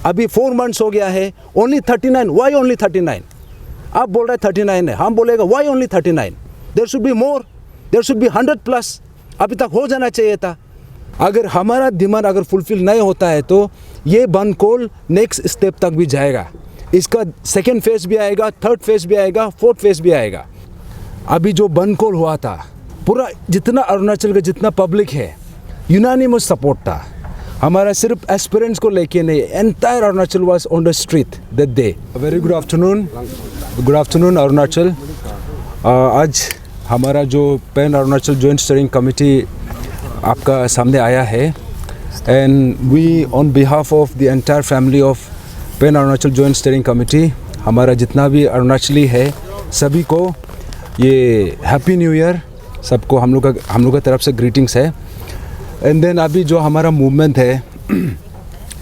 अभी 4 months हो गया है, ओनली 39, वाई ओनली 39? आप बोल रहे 39 है, हम बोलेगा why only 39? There should be more, there should be 100+, अभी तक हो जाना चाहिए था। अगर हमारा डिमांड अगर फुलफिल नहीं होता है तो ये बनकोल नेक्स्ट स्टेप तक भी जाएगा, इसका सेकेंड फेज भी आएगा, थर्ड फेज भी आएगा, फोर्थ फेज भी आएगा। अभी जो बनकोल हुआ था, पूरा जितना अरुणाचल का जितना पब्लिक है, यूनानिमस सपोर्ट था। हमारा सिर्फ एस्पिरेंट्स को लेके नहीं, entire Arunachal was on the street that day. Very good afternoon Arunachal. आज हमारा जो pan Arunachal joint steering committee आपका सामने आया है, and we on behalf of the entire family of pan Arunachal joint steering committee, हमारा जितना भी अरुणाचली है सभी को ये हैप्पी न्यू ईयर, सबको हम लोग का तरफ से ग्रीटिंग्स है। एंड देन अभी जो हमारा मूवमेंट है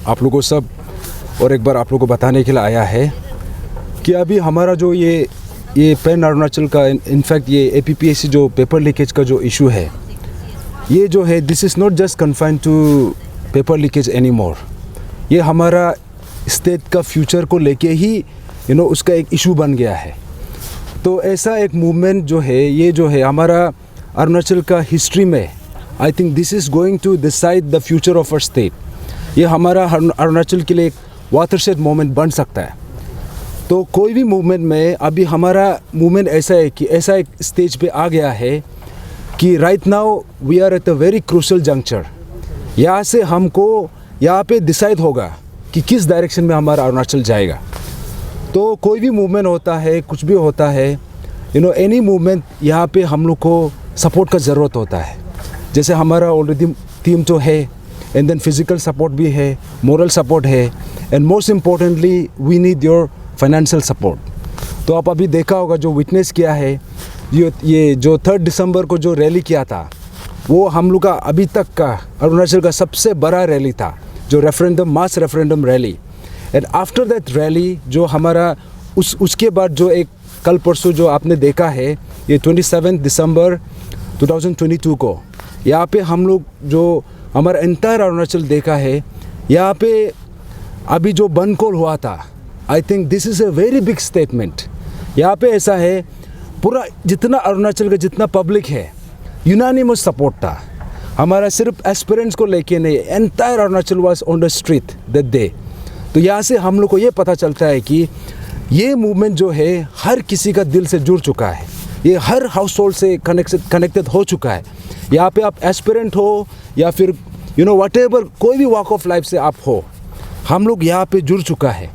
आप लोगों को सब और एक बार आप लोगों को बताने के लिए आया है कि अभी हमारा जो ये पैन अरुणाचल का इनफैक्ट ये APPSC जो पेपर लीकेज का जो इशू है, ये जो है this is not just confined to paper leakage any more. ये हमारा स्टेट का फ्यूचर को लेके ही उसका एक इशू बन गया है। तो ऐसा एक मूवमेंट जो है, ये जो है हमारा अरुणाचल का हिस्ट्री में, I think this is going to decide the future of our state. ये हमारा अरुणाचल के लिए एक वाटरशेड मोमेंट बन सकता है। तो कोई भी मूवमेंट में अभी हमारा मूवमेंट ऐसा है कि ऐसा एक स्टेज पे आ गया है कि right now we are at a very crucial juncture. यहाँ से हमको यहाँ पे डिसाइड होगा कि किस डायरेक्शन में हमारा अरुणाचल जाएगा। तो कोई भी मूवमेंट होता है, कुछ भी होता है, एनी मूवमेंट, यहाँ पे हम लोग को सपोर्ट का ज़रूरत होता है। जैसे हमारा ऑलरेडी टीम तो है, एंड देन फिज़िकल सपोर्ट भी है, मोरल सपोर्ट है, and most importantly we need your financial support. तो आप अभी देखा होगा जो विटनेस किया है, ये जो 3 दिसंबर को जो रैली किया था, वो हम लोग का अभी तक का अरुणाचल का सबसे बड़ा रैली था, जो referendum, mass referendum rally. And after that rally जो हमारा उसके बाद जो एक कल परसों जो आपने देखा है, ये 27 दिसंबर 2022 को यहाँ पे हम लोग जो हमारा एंटायर अरुणाचल देखा है, यहाँ पे अभी जो बनकोल हुआ था, आई think this is a very big statement. यहाँ पे ऐसा है, पूरा जितना अरुणाचल का जितना पब्लिक है, यूनानिमस सपोर्ट था। हमारा सिर्फ एस्पिरेंट्स को लेके नहीं, entire Arunachal was on the street that day. तो यहाँ से हम लोग को ये पता चलता है कि ये मूवमेंट जो है हर किसी का दिल से जुड़ चुका है, ये हर हाउस होल्ड से कनेक्टेड हो चुका है। यहाँ पे आप एस्पिरेंट हो या फिर व्हाटएवर कोई भी वॉक ऑफ लाइफ से आप हो, हम लोग यहाँ पे जुड़ चुका है।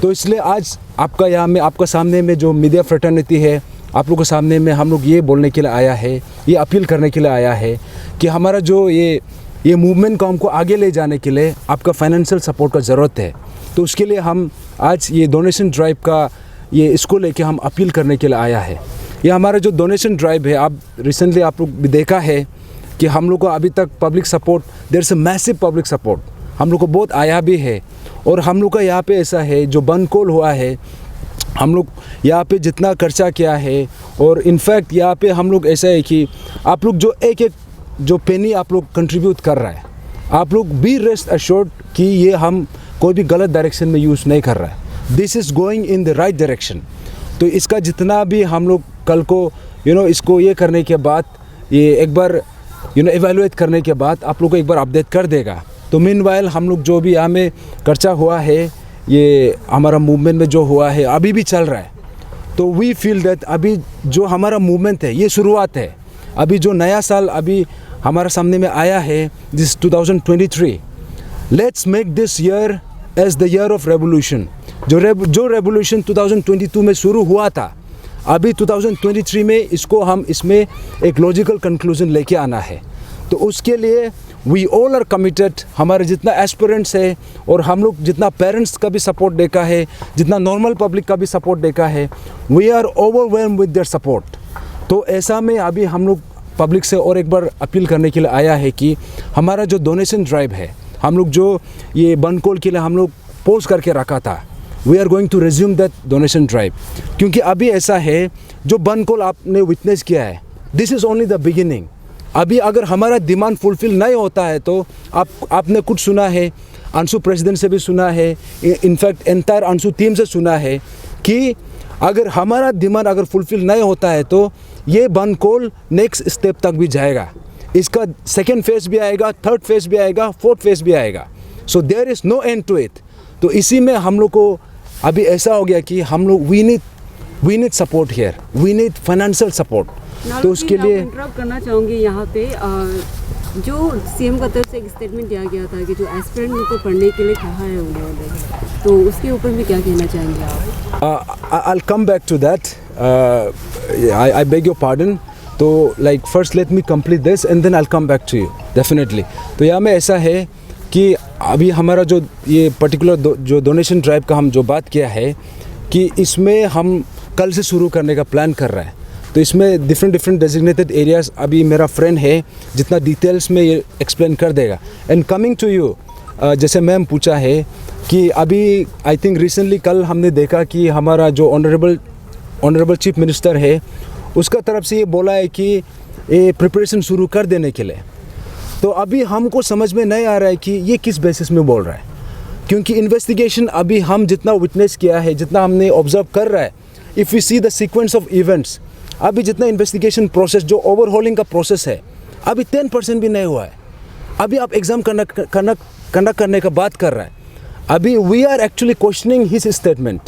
तो इसलिए आज आपका यहाँ में आपका सामने में जो मीडिया फ्रेटर्निटी है, आप लोगों के सामने में हम लोग ये बोलने के लिए आया है, ये अपील करने के लिए आया है कि हमारा जो ये मूवमेंट को हमको आगे ले जाने के लिए आपका फाइनेंशियल सपोर्ट का ज़रूरत है। तो उसके लिए हम आज ये डोनेशन ड्राइव का इसको लेके हम अपील करने के लिए आया है। ये हमारा जो डोनेशन ड्राइव है, आप रिसेंटली आप लोग भी देखा है कि हम लोग को अभी तक public support, there is a massive public support, हम लोग को बहुत आया भी है। और हम लोग का यहाँ पे ऐसा है, जो बनकोल हुआ है, हम लोग यहाँ पे जितना खर्चा किया है, और इनफैक्ट यहाँ पे हम लोग ऐसा है कि आप लोग जो एक जो पेनी आप लोग कंट्रीब्यूट कर रहा है, आप लोग बी रेस्ट अश्योर्ड कि ये हम कोई भी गलत डायरेक्शन में यूज़ नहीं कर रहा है। This is going in the right direction. तो इसका जितना भी हम लोग कल को इसको ये करने के बाद, ये एक बार एवेलुएट करने के बाद आप लोग को एक बार अपडेट कर देगा। तो मीनवाइल हम लोग जो भी यहाँ में खर्चा हुआ है, ये हमारा मूवमेंट में जो हुआ है, अभी भी चल रहा है। तो वी फील दैट अभी जो हमारा मूवमेंट है, ये शुरुआत है। अभी जो नया साल अभी हमारा सामने में आया है, this 2023, let's make this year as the year of revolution. जो रेवोल्यूशन 2022 में शुरू हुआ था, अभी 2023 में इसमें एक लॉजिकल कंक्लूजन लेके आना है। तो उसके लिए वी ऑल आर कमिटेड। हमारे जितना एस्पिरेंट्स है, और हम लोग जितना पेरेंट्स का भी सपोर्ट देखा है, जितना नॉर्मल पब्लिक का भी सपोर्ट देखा है, we are overwhelmed with their support. तो ऐसा में अभी हम लोग पब्लिक से और एक बार अपील करने के लिए आया है कि हमारा जो डोनेशन ड्राइव है, हम लोग जो ये बनकोल के लिए हम लोग पोस्ट करके रखा था, we are going to resume that donation drive. क्योंकि अभी ऐसा है, जो बनकोल आपने विटनेस किया है, this is only the beginning. अभी अगर हमारा डिमांड फुलफिल नहीं होता है तो आपने कुछ सुना है, अंशु प्रेसिडेंट से भी सुना है, इनफैक्ट एंटायर अंशु टीम से सुना है कि अगर हमारा डिमांड अगर फुलफिल नहीं होता है तो ये बंद कॉल नेक्स्ट स्टेप तक भी जाएगा। इसका सेकेंड फेज भी आएगा, थर्ड फेज भी आएगा, फोर्थ फेज भी आएगा। So there is no end to it. तो इसी में हम लोग को अभी ऐसा हो गया कि हम लोग we need support here, we need financial support. तो उसके लिए इंटरप्ट करना चाहूँगी यहाँ पे, जो सीएम का तरफ से एक स्टेटमेंट दिया गया था कि जो एस्पिरेंट को पढ़ने के लिए कहा है उन्होंने, तो उसके ऊपर भी क्या कहना चाहेंगे आप? I'll come back to that. I beg your pardon. तो like first let me complete this and then I'll come back to you definitely. तो यहाँ में ऐसा है कि अभी हमारा जो ये पर्टिकुलर जो डोनेशन ड्राइव का हम जो बात किया है कि इसमें हम कल से शुरू करने का प्लान कर रहा है। तो इसमें डिफरेंट डेजिग्नेटेड एरियाज़ अभी मेरा फ्रेंड है जितना डिटेल्स में ये एक्सप्लेन कर देगा। एंड कमिंग टू यू, जैसे मैम पूछा है कि अभी आई थिंक रिसेंटली कल हमने देखा कि हमारा जो ऑनरेबल चीफ मिनिस्टर है उसका तरफ से ये बोला है कि ये प्रिपरेशन शुरू कर देने के लिए। तो अभी हमको समझ में नहीं आ रहा है कि ये किस बेसिस में बोल रहा है, क्योंकि इन्वेस्टिगेशन अभी हम जितना विटनेस किया है, जितना हमने ऑब्जर्व कर रहा है, if you see the sequence of events, अभी जितना इन्वेस्टिगेशन प्रोसेस जो ओवरहॉलिंग का प्रोसेस है अभी 10% भी नहीं हुआ है। अभी आप एग्ज़ाम कंडक्ट करने का बात कर रहा है। अभी we are actually questioning his statement,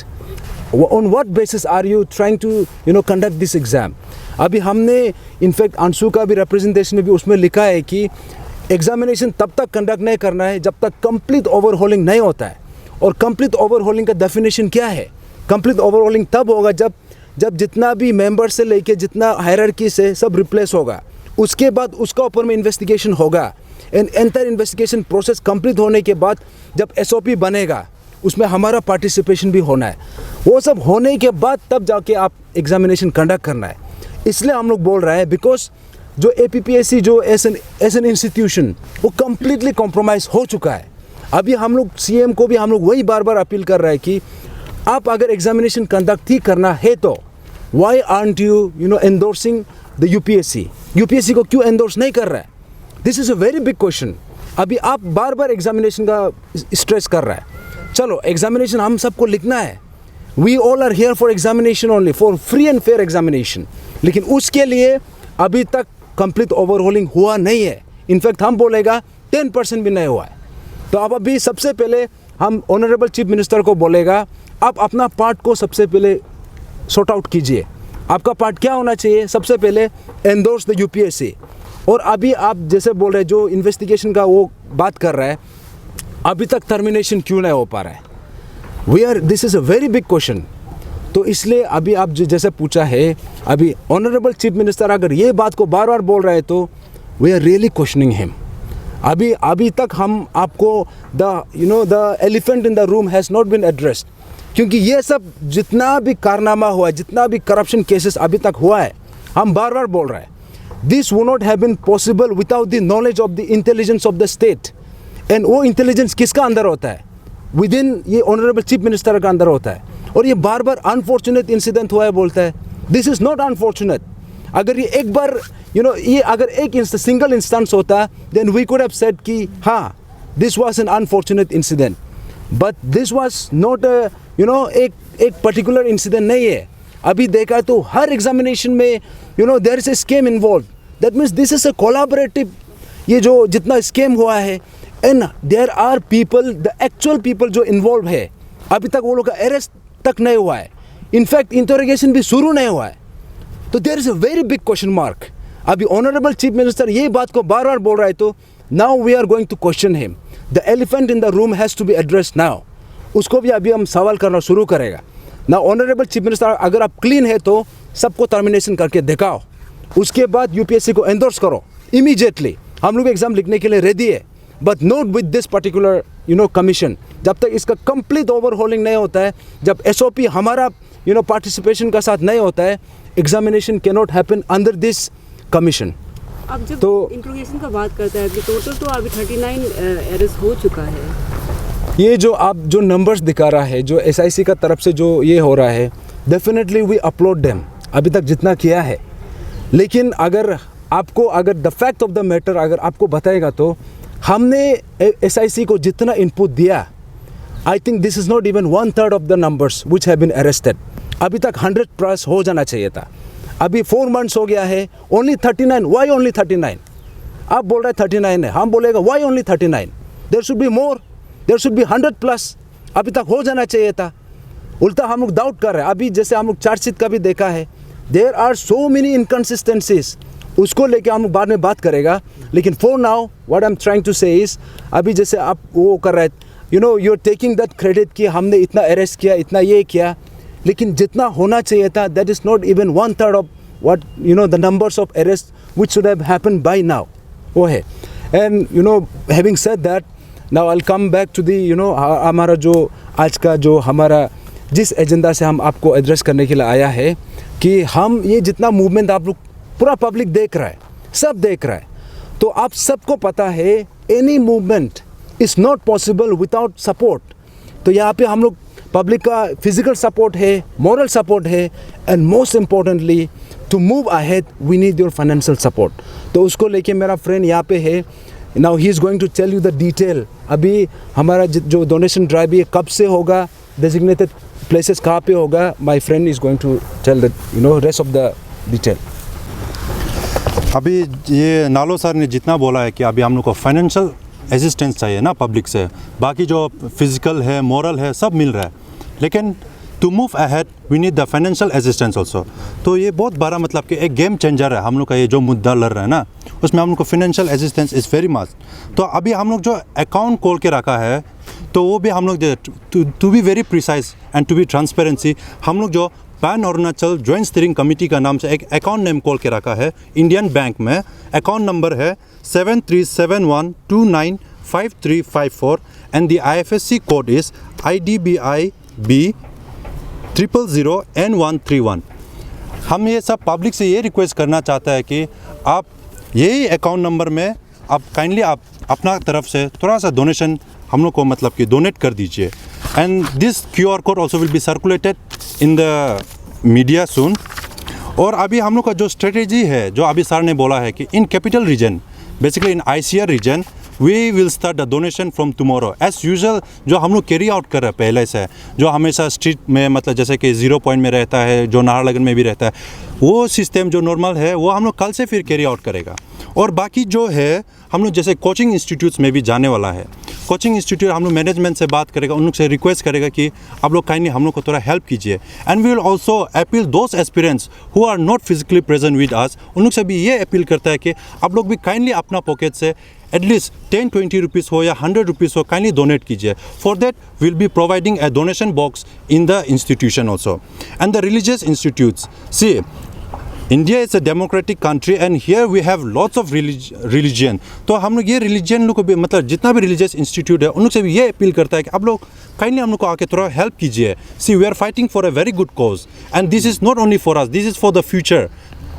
on what basis are you trying to conduct this exam. अभी हमने इनफैक्ट अंशु का भी रिप्रेजेंटेशन में भी उसमें लिखा है कि एग्जामिनेशन तब तक कंडक्ट नहीं करना है जब तक कंप्लीट ओवरहॉलिंग नहीं होता है। और कंप्लीट ओवरहॉलिंग का डेफिनेशन क्या है? कंप्लीट ओवरहॉलिंग तब होगा जब जितना भी मेंबर से लेके जितना हायरार्की से सब रिप्लेस होगा, उसके बाद उसका ऊपर में इन्वेस्टिगेशन होगा। And entire investigation process complete होने के बाद जब SOP बनेगा उसमें हमारा पार्टिसिपेशन भी होना है। वो सब होने के बाद तब जाके आप एग्जामिनेशन कंडक्ट करना है। इसलिए हम लोग बोल रहे हैं बिकॉज जो APPSC जो एस एन इंस्टीट्यूशन वो कम्प्लीटली कॉम्प्रोमाइज़ हो चुका है। अभी हम लोग CM को भी हम लोग वही बार बार अपील कर रहे हैं कि आप अगर एग्जामिनेशन कंडक्ट ही करना है तो why are you endorsing the UPSC को क्यों एंडोर्स नहीं कर रहा है? This is a very big question. अभी आप बार बार एग्जामिनेशन का स्ट्रेस कर रहा है। चलो एग्जामिनेशन हम सबको लिखना है, we all are here for examination only, for free and fair examination, लेकिन उसके लिए अभी तक कंप्लीट ओवरहॉलिंग हुआ नहीं है। इनफैक्ट हम बोलेगा 10% भी नहीं हुआ है। तो अब अभी सबसे पहले हम ऑनरेबल चीफ मिनिस्टर को बोलेगा आप अपना पार्ट को सबसे पहले सॉर्ट आउट कीजिए। आपका पार्ट क्या होना चाहिए? सबसे पहले एंडोर्स द UPSC। और अभी आप जैसे बोल रहे हैं जो इन्वेस्टिगेशन का वो बात कर रहा है, अभी तक टर्मिनेशन क्यों नहीं हो पा रहा है? This is a very big question. तो इसलिए अभी आप जैसे पूछा है, अभी ऑनरेबल चीफ मिनिस्टर अगर ये बात को बार बार बोल रहे हैं तो we are really questioning him. अभी तक हम आपको the elephant in the room has not been addressed, क्योंकि ये सब जितना भी कारनामा हुआ है, जितना भी करप्शन केसेस अभी तक हुआ है, हम बार बार बोल रहे हैं this would not have been possible without the knowledge of the intelligence of the state. And वो इंटेलिजेंस किसका अंदर होता है? विद इन ये ऑनरेबल चीफ मिनिस्टर का अंदर होता है। और ये बार बार अनफॉर्चुनेट इंसिडेंट हुआ है बोलता है, दिस इज़ नॉट अनफॉर्चुनेट। अगर ये एक बार ये अगर एक सिंगल इंस्टेंस होता then we could have said कि हाँ this was an unfortunate incident, but this was not एक पर्टिकुलर इंसिडेंट नहीं है। अभी देखा तो हर एग्जामिनेशन में there is a scam involve. That means this is a collaborative, ये जो जितना स्कैम हुआ है, and there are people, the actual people जो इन्वॉल्व है, अभी तक वो लोग का अरेस्ट तक नहीं हुआ है। इनफैक्ट इंटरोगेशन भी शुरू नहीं हुआ है। तो there is a very big question mark. अभी ऑनरेबल चीफ मिनिस्टर ये बात को बार बार बोल रहा है, तो now we are going to question him. The elephant in the room has to be addressed now. उसको भी अभी हम सवाल करना शुरू करेगा ना। ऑनरेबल चीफ मिनिस्टर अगर आप क्लीन है तो सबको टर्मिनेशन करके दिखाओ, उसके बाद UPSC को एंडोर्स करो इमीडिएटली। हम लोग एग्जाम लिखने के लिए रेडी है, but not with this particular commission. जब तक इसका कंप्लीट ओवरहॉलिंग नहीं होता है, जब SOP हमारा पार्टिसिपेशन का साथ नहीं होता है, examination can not happen under this commission. अब जब इंट्रोगेशन का बात करता है, टोटल तो अभी 39 अरेस्ट हो चुका है। ये जो आप जो नंबर्स दिखा रहा है, जो SIC का तरफ से जो ये हो रहा है, डेफिनेटली वी अपलोड देम अभी तक जितना किया है। लेकिन अगर the fact of the matter अगर आपको बताएगा तो हमने SIC को जितना इनपुट दिया, I think this is not even 1/3 of the numbers which have been arrested. अभी तक 100+ हो जाना चाहिए था। अभी 4 months हो गया है, ओनली 39। Y only 39? आप बोल रहे 39 है, हम बोलेगा why only 39? There should be more, there should be 100+। अभी तक हो जाना चाहिए था। उल्टा हम लोग डाउट कर रहे हैं। अभी जैसे हम लोग चार्जशीट का भी देखा है, there are so many inconsistencies, उसको लेके हम लोग बाद में बात करेगा। लेकिन for now what I am trying to say is, अभी जैसे आप वो कर रहे हैं, you know, you are taking that credit कि हमने इतना अरेस्ट किया, इतना ये किया, लेकिन जितना होना चाहिए था, that is not even 1/3 of what, you know, the numbers of arrest which should have happen by now, वो है। And you know, having said that, now I will come back to the, you know, हमारा जो आज का जो हमारा जिस agenda से हम आपको एड्रेस करने के लिए आया है कि हम ये जितना मूवमेंट आप लोग पूरा पब्लिक देख रहा है, सब देख रहा है, तो आप सबको पता है any movement is not possible without support. तो यहाँ पे हम लोग पब्लिक का फिजिकल सपोर्ट है, मॉरल सपोर्ट है, and most importantly to move ahead we need your financial support. तो उसको लेके मेरा फ्रेंड यहाँ पे है, now he is going to tell you the detail. अभी हमारा जो डोनेशन ड्राइव ये कब से होगा, डेजिग्नेटेड प्लेसेस कहाँ पे होगा, my friend is going to tell the, you know, rest of the detail. अभी ये नालो सर ने जितना बोला है कि अभी हम लोग को फाइनेंशियल असिस्टेंस चाहिए ना पब्लिक से, बाकी जो फिजिकल है, मोरल है, सब मिल रहा है, लेकिन to move ahead we need the financial assistance also. तो ये बहुत बड़ा मतलब कि एक गेम चेंजर है हम लोग का। ये जो मुद्दा लड़ रहा है ना, उसमें हम लोग को financial assistance is very must. तो अभी हम लोग जो अकाउंट खोल के रखा है, तो वो भी हम लोग to be very precise and to be transparency, हम लोग जो pan Arunachal joint steering committee का नाम से एक अकाउंट नेम खोल के रखा है इंडियन बैंक में। अकाउंट नंबर है 7371295354 and the IFSC code is IDBIB 000N131। हम ये सब पब्लिक से ये रिक्वेस्ट करना चाहता है कि आप यही अकाउंट नंबर में आप काइंडली आप अपना तरफ से थोड़ा सा डोनेशन हम लोग को मतलब कि डोनेट कर दीजिए। And this QR code also will be circulated in the media soon. और अभी हम लोग का जो स्ट्रेटेजी है, जो अभी सर ने बोला है कि in capital region, basically in ICR region, we will start the donation from tomorrow as usual. जो हम लोग कैरी आउट कर रहे हैं पहले से, जो हमेशा स्ट्रीट में मतलब जैसे कि 0 पॉइंट में रहता है, जो नाहरलगुन में भी रहता है, वो सिस्टम जो नॉर्मल है वो हम लोग कल से फिर कैरी आउट करेगा। और बाकी जो है हम लोग जैसे कोचिंग इंस्टीट्यूट्स में भी जाने वाला है। कोचिंग इंस्टीट्यूट हम लोग मैनेजमेंट से बात करेगा, उन लोग से रिक्वेस्ट करेगा कि आप लोग काइंडली हम लोग को थोड़ा हेल्प कीजिए। And we will also appeal those aspirants who are not physically present with us, उन लोग से भी ये अपील करता है कि आप लोग भी काइंडली अपना पॉकेट से एटलीस्ट 10-20 रुपीज़ हो या 100 रुपीज़ हो, काइंडली डोनेट कीजिए। For that will be providing a donation box in the institution also. And the religious institutes, see India is a democratic country and here we have lots of religion. तो हम लोग ये religion लोग को भी मतलब जितना भी रिलीजियस इंस्टीट्यूट है, उन लोग से भी ये अपील करता है कि आप लोग काइंडली हम लोग को आके थोड़ा हेल्प कीजिए। See we are fighting for a very good cause and this is not only for us, this is for the future.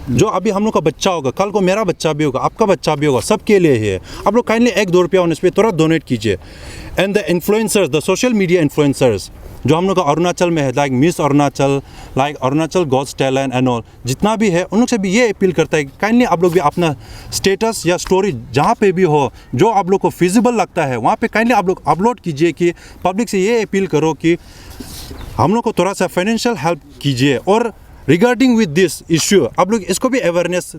जो अभी हम लोग का बच्चा होगा, कल को मेरा बच्चा भी होगा, आपका बच्चा भी होगा, सबके लिए है। आप लोग काइंडली 1-2 रुपया उन पर थोड़ा डोनेट कीजिए। And the influencers, the social media influencers जो हम लोग का अरुणाचल में है, like miss Arunachal, like Arunachal god's talent and all, जितना भी है उन लोग से भी ये अपील करता है कि काइंडली आप लोग भी अपना स्टेटस या स्टोरी जहाँ पे भी हो, जो आप लोग को फिजिबल लगता है, वहाँ पे काइंडली आप लोग अपलोड कीजिए कि पब्लिक से ये अपील करो कि हम लोग को थोड़ा सा फाइनेंशियल हेल्प कीजिए। और रिगार्डिंग विद दिस इश्यू आप लोग इसको भी अवेयरनेस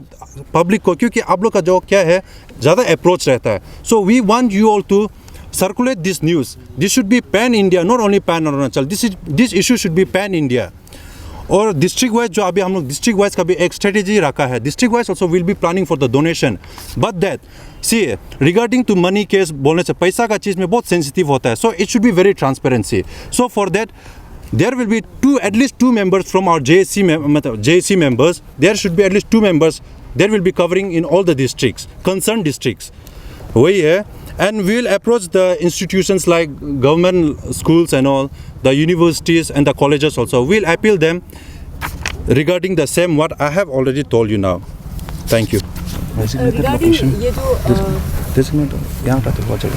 पब्लिक को, क्योंकि आप लोग का जो क्या है ज़्यादा अप्रोच रहता है। So we want you all to circulate this news. This should be pan India, not only pan Arunachal. This issue should be pan India. और डिस्ट्रिक्ट वाइज जो अभी हम लोग डिस्ट्रिक्ट वाइज का भी एक स्ट्रेटेजी रखा है। District wise also will be planning for the donation, but that see regarding to money case बोलने से पैसा का चीज़ में बहुत सेंसिटिव होता है। So it should be very transparency. So for that there will be at least two members from our JSC members. There should be at least 2 members. There will be covering in all the districts, concerned districts. वही है। And we will approach the institutions like government schools and all, the universities and the colleges also. We will appeal them regarding the same what I have already told you now. Thank you. Regarding ये जो यहाँ का तो बहुत जगह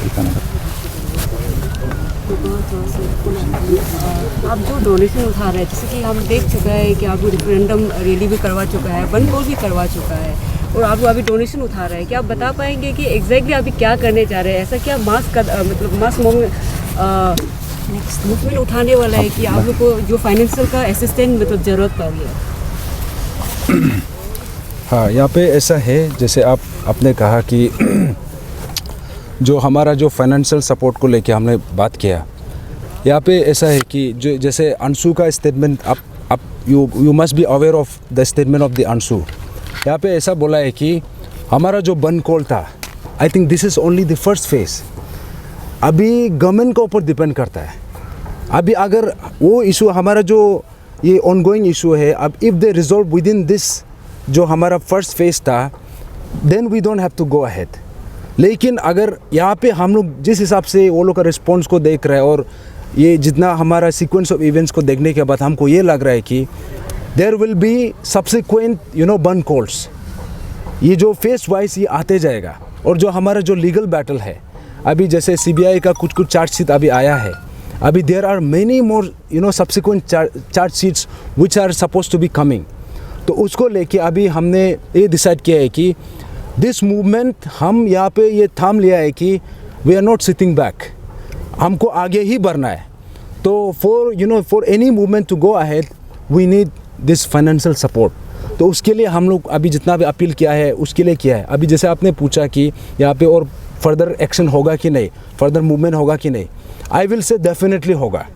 आप जो donation उठा रहे हैं, जैसे कि हम देख चुका है कि आप रेफरेंडम रैली भी करवा चुका है, वन कॉल भी करवा चुका है, और आप लोग अभी डोनेशन उठा रहे हैं, क्या आप बता पाएंगे कि एग्जैक्टली अभी क्या करने जा रहे हैं? ऐसा क्या मास मूवमेंट उठाने वाला है कि आप लोग को जो फाइनेंशियल का असिस्टेंट मतलब ज़रूरत पड़ी है? हाँ, यहाँ पे ऐसा है जैसे आपने कहा कि जो हमारा जो फाइनेंशियल सपोर्ट को लेके हमने बात किया, यहाँ पे ऐसा है कि जो जैसे अंशु का स्टेटमेंट आप you must be aware of the statement of the Anshu. यहाँ पे ऐसा बोला है कि हमारा जो बन कॉल था, आई think this is only the first phase. अभी गवर्नमेंट के ऊपर डिपेंड करता है। अभी अगर वो इशू हमारा जो ये ऑनगोइंग इशू है, अब if they resolve within this जो हमारा फर्स्ट फेज था, then we don't have to go ahead. लेकिन अगर यहाँ पे हम लोग जिस हिसाब से वो लोग का रिस्पॉन्स को देख रहे हैं और ये जितना हमारा सीक्वेंस ऑफ इवेंट्स को देखने के बाद हमको ये लग रहा है कि there will be subsequent burn calls. ये जो फेस वाइज ये आते जाएगा। और जो हमारा जो लीगल बैटल है, अभी जैसे CBI का कुछ चार्जशीट अभी आया है, अभी there are many more subsequent chargesheets which are suppose to be coming. तो उसको लेके अभी हमने ये डिसाइड किया है कि दिस मूवमेंट हम यहाँ पे ये थाम लिया है कि we are not sitting back, हमको आगे ही बढ़ना है। तो for any movement to go ahead we need this financial support. तो उसके लिए हम लोग अभी जितना भी अपील किया है उसके लिए किया है। अभी जैसे आपने पूछा कि यहाँ पे और फर्दर एक्शन होगा कि नहीं, फर्दर मूवमेंट होगा कि नहीं, आई विल से डेफिनेटली होगा।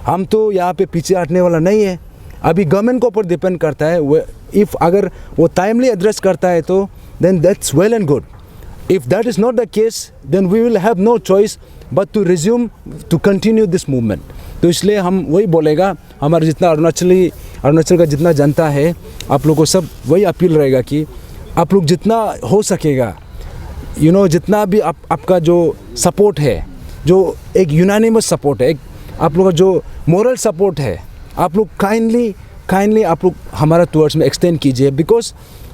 हम तो यहाँ पे पीछे हटने वाला नहीं है। अभी गवर्नमेंट के ऊपर डिपेंड करता है। इफ़ अगर वो टाइमली एड्रेस करता है तो then that's well and good. If that is not the case then we will have no choice but to resume to continue this movement. तो इसलिए हम वही बोलेगा, हमारा जितना अरुणाचल का जितना जनता है, आप लोगों को सब वही अपील रहेगा कि आप लोग जितना हो सकेगा जितना भी आपका जो सपोर्ट है, जो एक यूनानिमस सपोर्ट है, एक आप लोग का जो मोरल सपोर्ट है, आप लोग काइंडली आप लोग हमारा टूवर्ड्स में एक्सटेंड कीजिए। बिकॉज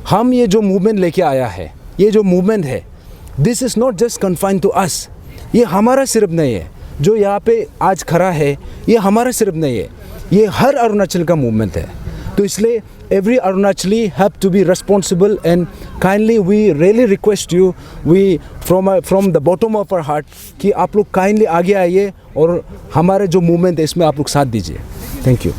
हम ये जो मूवमेंट लेके आया है, ये जो मूवमेंट है, this is not just confined to us. ये हमारा सिर्फ नहीं है, जो यहाँ पे आज खड़ा है ये हमारा सिर्फ नहीं है, ये हर अरुणाचल का मूवमेंट है। तो इसलिए every Arunachali have to be responsible and kindly we really request you, we from the bottom of our heart कि आप लोग kindly आगे आइए और हमारे जो मूवमेंट है इसमें आप लोग साथ दीजिए। Thank you.